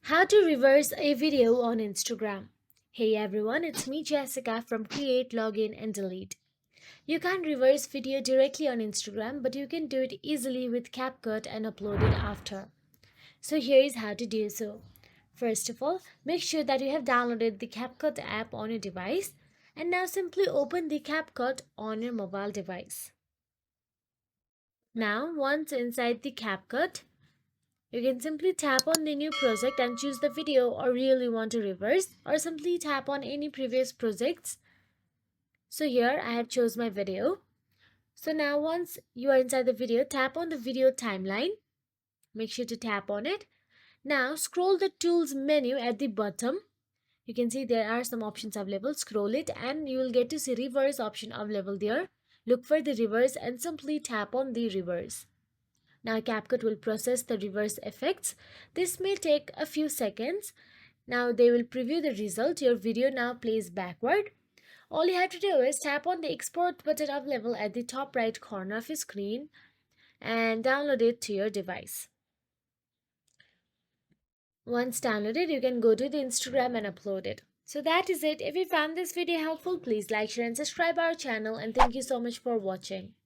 How to reverse a video on Instagram. Hey everyone, it's me Jessica from Create, Login and Delete. You can't reverse video directly on Instagram, but you can do it easily with CapCut and upload it after. So here is how to do so. First of all, make sure that you have downloaded the CapCut app on your device and now simply open the CapCut on your mobile device. Now, once inside the CapCut, you can simply tap on the new project and choose the video or reel you want to reverse, or simply tap on any previous projects. So here I have chose my video. So now once you are inside the video, tap on the video timeline. Make sure to tap on it. Now scroll the tools menu at the bottom. You can see there are some options available. Scroll it and you will get to see reverse option available there. Look for the reverse and simply tap on the reverse. Now CapCut will process the reverse effects. This may take a few seconds. Now they will preview the result. Your video now plays backward. All you have to do is tap on the export button available at the top right corner of your screen and download it to your device. Once downloaded, you can go to the Instagram and upload it. So that is it. If you found this video helpful, please like, share and subscribe our channel, and thank you so much for watching.